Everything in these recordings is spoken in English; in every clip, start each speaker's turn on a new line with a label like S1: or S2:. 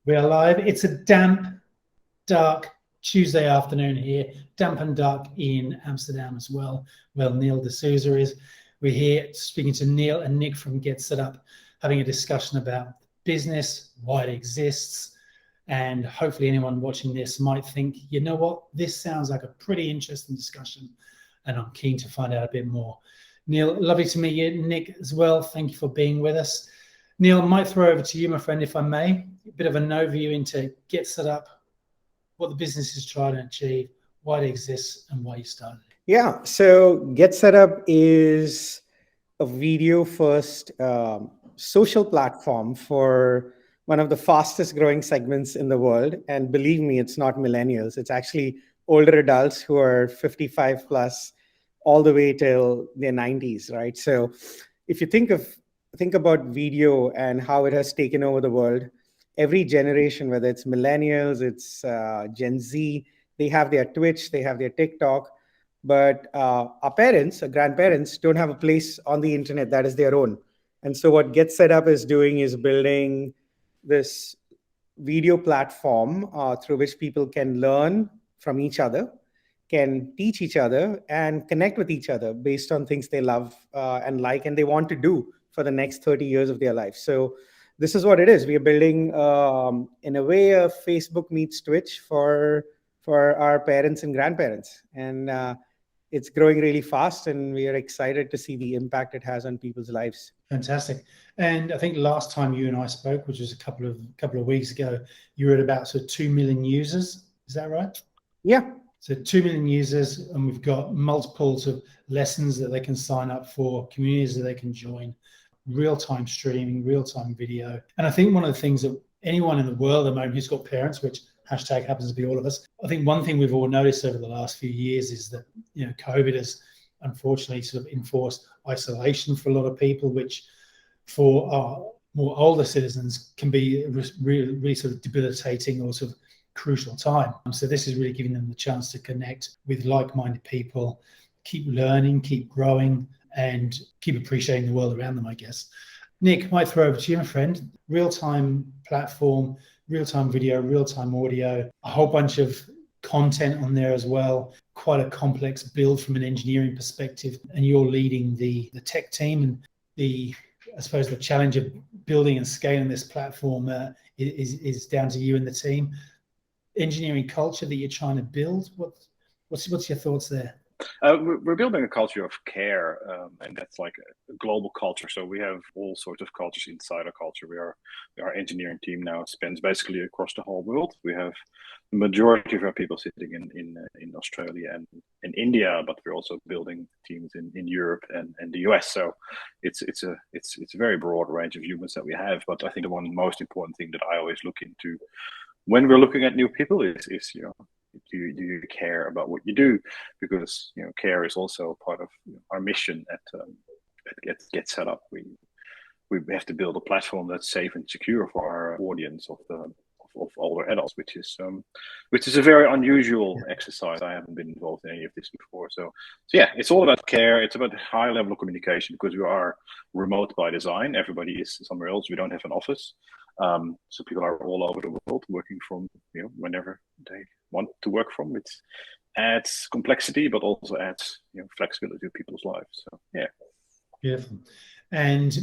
S1: We are live. It's a damp, dark Tuesday afternoon here, damp and dark in Amsterdam as well, where Neil D'Souza is. We're here speaking to Neil and Nick from GetSetUp, having a discussion about business, why it exists, and hopefully anyone watching this might think, you know what, this sounds like a pretty interesting discussion, and I'm keen to find out a bit more. Neil, lovely to meet you. Nick as well, thank you for being with us. Neil, I might throw over to you, my friend, if I may. A bit of an overview into GetSetUp, what the business is trying to achieve, why it exists, and why you started it.
S2: Yeah, so GetSetUp is a video-first social platform for one of the fastest growing segments in the world. And believe me, it's not millennials. It's actually older adults who are 55 plus all the way till their 90s, right? So if you think about video and how it has taken over the world, every generation, whether it's millennials, it's Gen Z, they have their Twitch, they have their TikTok, but our parents, our grandparents don't have a place on the internet that is their own. And so what GetSetUp is doing is building this video platform through which people can learn from each other, can teach each other, and connect with each other based on things they love and like, and they want to do for the next 30 years of their life. So this is what it is. We are building, in a way, a Facebook meets Twitch for our parents and grandparents. And it's growing really fast, and we are excited to see the impact it has on people's lives.
S1: Fantastic. And I think last time you and I spoke, which was a couple of weeks ago, you were at about sort of 2 million users. Is that right?
S2: Yeah.
S1: So 2 million users, and we've got multiples of lessons that they can sign up for, communities that they can join, real-time streaming, real-time video. And I think one of the things that anyone in the world at the moment who's got parents, which hashtag happens to be all of us, I think one thing we've all noticed over the last few years is that, you know, COVID has unfortunately sort of enforced isolation for a lot of people, which for our more older citizens can be really sort of debilitating or sort of crucial time. So this is really giving them the chance to connect with like-minded people, keep learning, keep growing, and keep appreciating the world around them, I guess. Nick, I might throw over to you, my friend. Real-time platform, real-time video, real-time audio, a whole bunch of content on there as well, quite a complex build from an engineering perspective, and you're leading the tech team, and I suppose the challenge of building and scaling this platform is down to you and the team. Engineering culture that you're trying to build, what's your thoughts there?
S3: We're building a culture of care, and that's like a global culture. So we have all sorts of cultures inside our culture. Our engineering team now spans basically across the whole world. We have the majority of our people sitting in Australia and in India, but we're also building teams in Europe and the US. So it's a very broad range of humans that we have. But I think the one most important thing that I always look into when we're looking at new people is you know, do you care about what you do? Because, you know, care is also part of, you know, our mission at GetSetUp. We have to build a platform that's safe and secure for our audience of older adults, which is a very unusual exercise. I haven't been involved in any of this before. So yeah, it's all about care. It's about high level of communication, because we are remote by design. Everybody is somewhere else. We don't have an office. So people are all over the world working from, you know, whenever they want to work from. It adds complexity, but also adds, you know, flexibility to people's lives. So yeah.
S1: Beautiful. And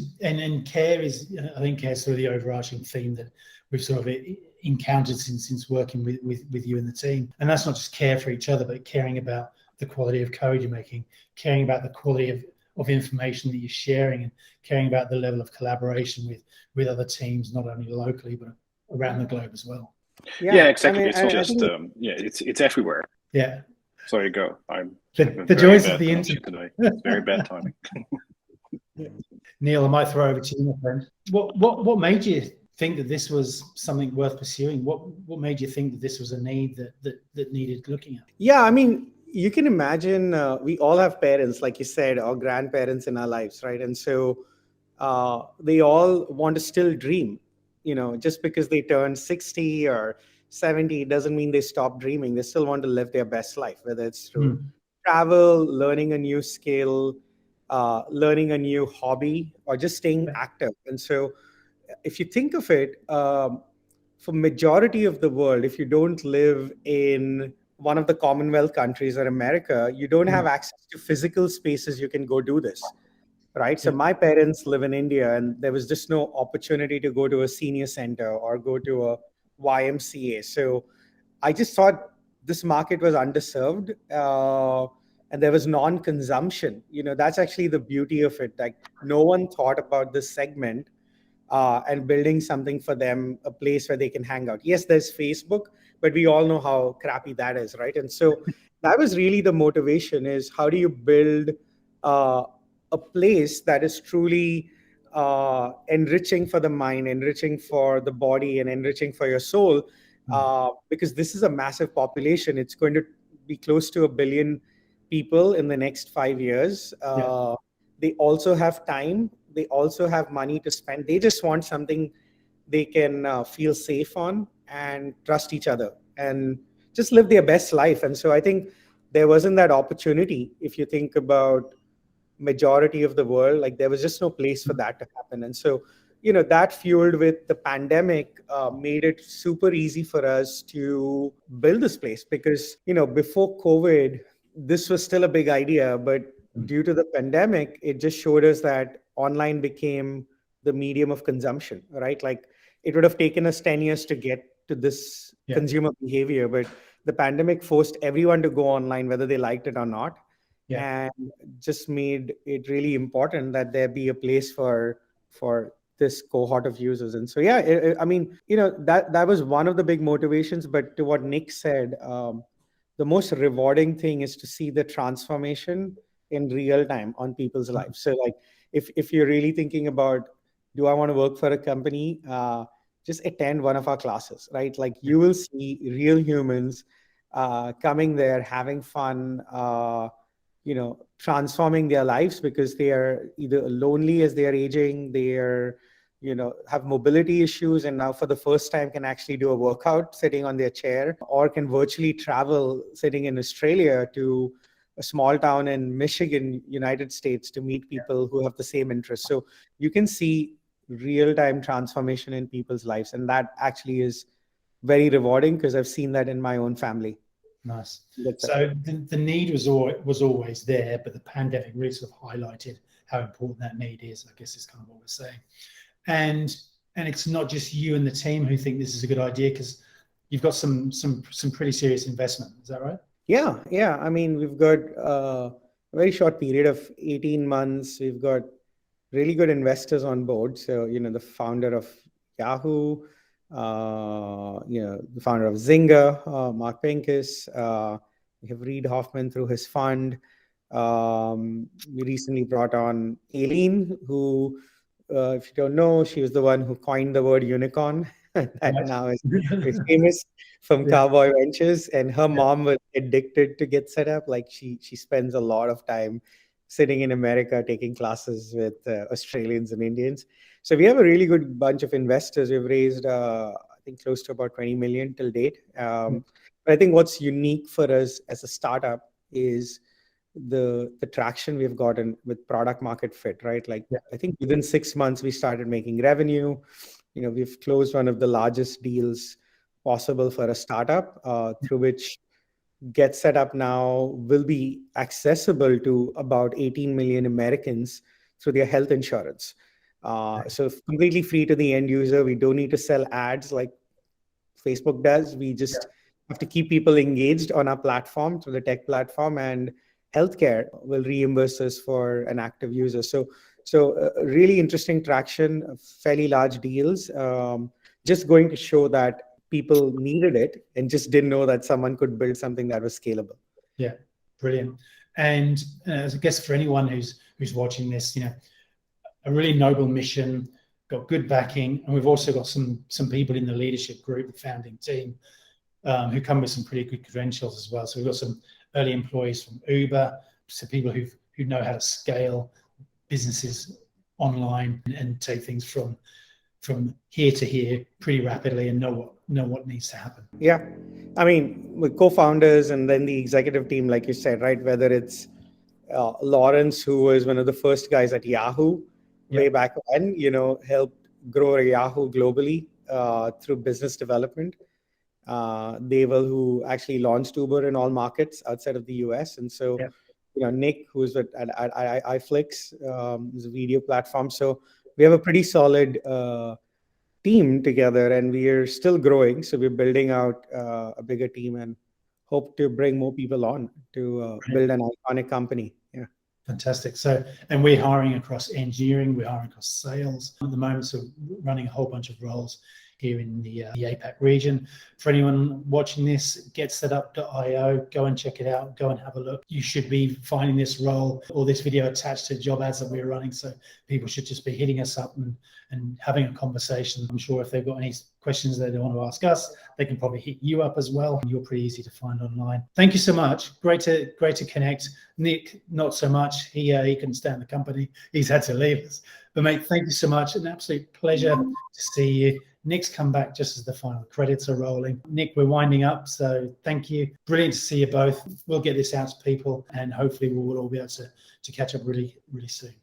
S1: care is, I think, care is sort of the overarching theme that we've sort of encountered since working with you and the team. And that's not just care for each other, but caring about the quality of code you're making, caring about the quality of information that you're sharing, and caring about the level of collaboration with other teams, not only locally, but around the globe as well.
S3: Yeah, exactly. I mean, it's not just, it's everywhere.
S1: Yeah.
S3: Sorry, go.
S1: The joys of the internet
S3: today. It's very bad timing.
S1: Neil, I might throw over to you, my friend. What made you think that this was something worth pursuing? What made you think that this was a need that needed looking at?
S2: Yeah, I mean, you can imagine we all have parents, like you said, or grandparents in our lives, right? And so they all want to still dream. You know, just because they turn 60 or 70 doesn't mean they stop dreaming. They still want to live their best life, whether it's through travel, learning a new skill, learning a new hobby, or just staying active. And so if you think of it, for majority of the world, if you don't live in one of the Commonwealth countries or America, you don't have access to physical spaces you can go do this, right? So
S1: Yeah.
S2: my parents live in India, and there was just no opportunity to go to a senior center or go to a YMCA. So I just thought this market was underserved, and there was non-consumption. That's actually the beauty of it. Like, no one thought about this segment, and building something for them, a place where they can hang out. Yes, there's Facebook, but we all know how crappy that is, right? And so that was really the motivation: is how do you build uh, a place that is truly enriching for the mind, enriching for the body, and enriching for your soul. Because this is a massive population. It's going to be close to 1 billion people in the next 5 years. They also have time. They also have money to spend. They just want something they can feel safe on and trust each other and just live their best life. And so I think there wasn't that opportunity. If you think about majority of the world, like, there was just no place for that to happen. And so that fueled with the pandemic made it super easy for us to build this place, because before COVID this was still a big idea, but due to the pandemic it just showed us that online became the medium of consumption, right? Like, it would have taken us 10 years to get to this consumer behavior, but the pandemic forced everyone to go online whether they liked it or not. And just made it really important that there be a place for this cohort of users. And so I mean, that was one of the big motivations. But to what Nick said, the most rewarding thing is to see the transformation in real time on people's lives. So, like, if you're really thinking about, do I want to work for a company, just attend one of our classes, right? Like, you will see real humans coming there, having fun, transforming their lives, because they are either lonely as they are aging, they are have mobility issues, and now for the first time can actually do a workout sitting on their chair, or can virtually travel sitting in Australia to a small town in Michigan, United States, to meet people who have the same interests. So you can see real-time transformation in people's lives, and that actually is very rewarding, because I've seen that in my own family.
S1: Nice. So the need was always there, but the pandemic really sort of highlighted how important that need is, I guess is kind of what we're saying. And it's not just you and the team who think this is a good idea, because you've got some pretty serious investment. Is that right?
S2: Yeah. I mean, we've got a very short period of 18 months. We've got really good investors on board. So, the founder of Yahoo, the founder of Zynga, Mark Pincus. We have Reid Hoffman through his fund. We recently brought on Aileen, who, if you don't know, she was the one who coined the word unicorn. That now is famous from Cowboy Ventures. And her mom was addicted to GetSetUp. Like, she spends a lot of time sitting in America taking classes with Australians and Indians. So we have a really good bunch of investors. We've raised, I think, close to about 20 million till date. But I think what's unique for us as a startup is the traction we've gotten with product market fit, right? Like, I think within 6 months we started making revenue. We've closed one of the largest deals possible for a startup, through which GetSetUp now will be accessible to about 18 million Americans through their health insurance. So completely free to the end user. We don't need to sell ads like Facebook does. We just have to keep people engaged on our platform, through the tech platform, and healthcare will reimburse us for an active user. So really interesting traction, fairly large deals, just going to show that people needed it and just didn't know that someone could build something that was scalable.
S1: Yeah, brilliant. And I guess for anyone who's watching this, a really noble mission, got good backing, and we've also got some people in the leadership group, the founding team, who come with some pretty good credentials as well. So we've got some early employees from Uber, so people who know how to scale businesses online and take things from here to here pretty rapidly, and know what needs to happen.
S2: Yeah, I mean, with co-founders and then the executive team, like you said, right? Whether it's Lawrence, who was one of the first guys at Yahoo way back when, helped grow Yahoo globally. through business development. Deval, who actually launched Uber in all markets outside of the US. And so, Nick, who's at iFlix, is a video platform. So we have a pretty solid team together, and we are still growing. So we're building out a bigger team and hope to bring more people on to build an iconic company. Yeah.
S1: Fantastic. So, and we're hiring across engineering, we're hiring across sales at the moment. So running a whole bunch of roles here in the APAC region. For anyone watching this, GetSetUp.io, go and check it out, go and have a look. You should be finding this role or this video attached to job ads that we're running. So people should just be hitting us up and having a conversation. I'm sure if they've got any questions that they want to ask us, they can probably hit you up as well. You're pretty easy to find online. Thank you so much. Great to connect. Nick, not so much. He couldn't stand the company. He's had to leave us. But mate, thank you so much. An absolute pleasure to see you. Nick's come back just as the final credits are rolling. Nick, we're winding up, so thank you. Brilliant to see you both. We'll get this out to people, and hopefully we'll all be able to catch up really, really soon.